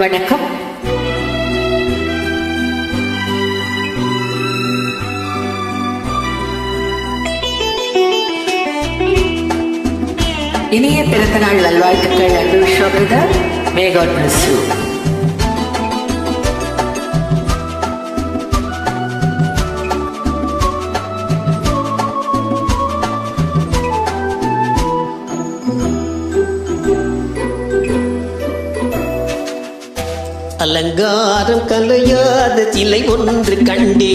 வணக்கம். இனிய பிறந்தநாள் நல்வாழ்த்துக்கள் அன்பு Vishwapratha. May God bless you. அலங்காரம் கலையாத சிலை ஒன்று கண்டே,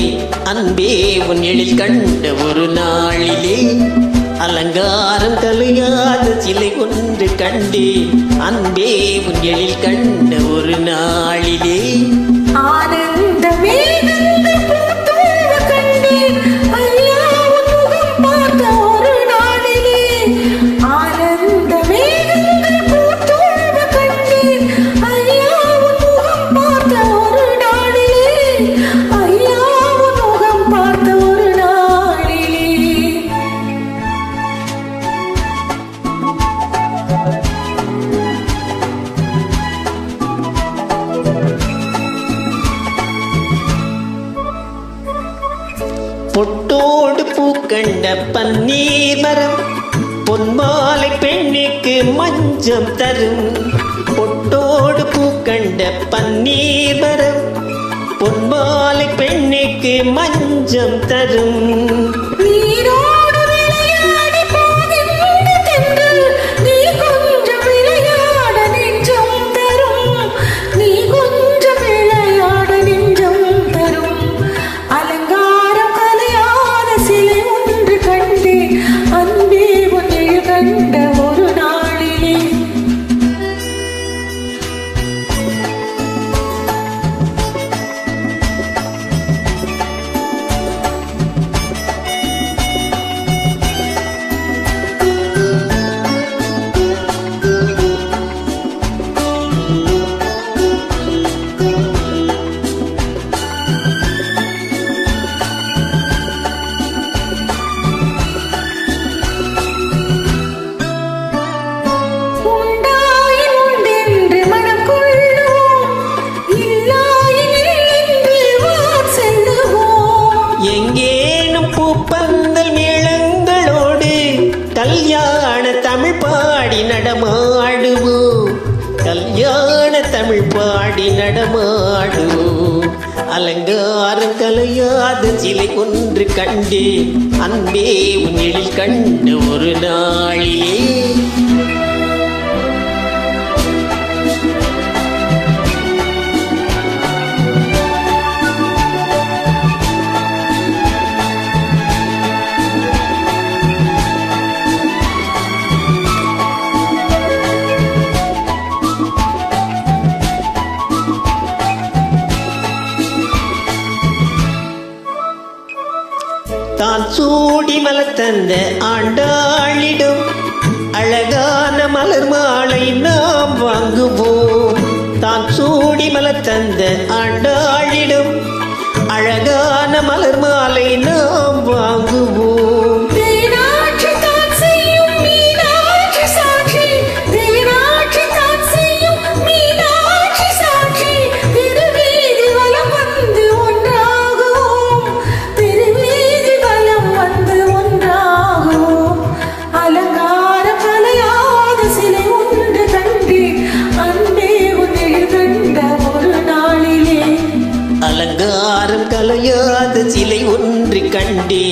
அன்பே உன் எழில் கண்ட ஒரு நாளிலே. அலங்காரம் கலையாத சிலை ஒன்று கண்டே, அன்பே உன் எழில் கண்ட ஒரு நாளிலே. ஆனந்தமே கண்டேன் ஐயா உன் முகம் பார்த்த ஒரு நாளிலே. ஆனந்தமே கண்டேன் ஐயா உன் முகம் பார்த்த ஒரு நாளிலே. ஐயா உன் முகம் பார்த்த ஒரு நாளிலே. பொட்டோடு பூக்கண்ட பன்னீர் மரம் பொன்மாலை பெண்ணுக்கு மஞ்சம் தரும். பொட்டோடு பூக்கண்ட பன்னீர் மரம் பொன்மாலை பெண்ணுக்கு மஞ்சம் தரும். நீரோடு விளையாடி போகின்ற தென்றல் நீ கொஞ்சம் விளையாட நெஞ்சம் தரும். நீ கொஞ்சம் விளையாட நெஞ்சம் தரும். அலங்காரம் கலையாத சிலை ஒன்று கண்டேன் அன்பே உன் எழில் கண்ட ஒரு நாளிலே. உண்டாயின் உண்டென்று மனம் கொள்ளுவோம், இல்லாயின் இல்லை வார் செல்லுவோம். எங்கேனும் பூப்பந்தல் மேளங்களோடு கல்யாண தமிழ் பாடி நடமாடுவோம். கல்யாண தமிழ் பாடி நடமாடுவோம். அலங்காரம் கலையாத சிலை ஒன்று கண்டே, அன்பே உன் எழில் கண்ட ஒரு நாளிலே. தான் சூடி மலர் தந்த ஆண்டாளிடும் அழகான மலர் மாலை நாம் வாங்குவோம். தான் சூடி மலர் தந்த ஆண்டாளிடும் அழகான மலர் மாலை நாம் வாங்குவோம். தேனாட்சி தான் செய்யும் மீனாட்சி சாட்சி, தேனாட்சி தான் செய்யும் மீனாட்சி சாட்சி. திருவீதி வலம் வந்து ஒன்றாகுவோம், திருவீதி வலம் வந்து ஒன்றாகுவோம். அலங்கார கலையாத சிலை ஒன்று கண்டேன் அன்பே உன் எழில் கண்ட ஒரு நாளிலே. அலங்காரம் கலையாத சிலை ஒன்று கண்டே,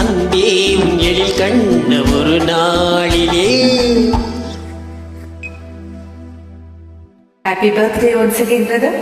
அன்பே உன் எழில் கண்ட ஒரு நாளிலே. Happy birthday once again, brother.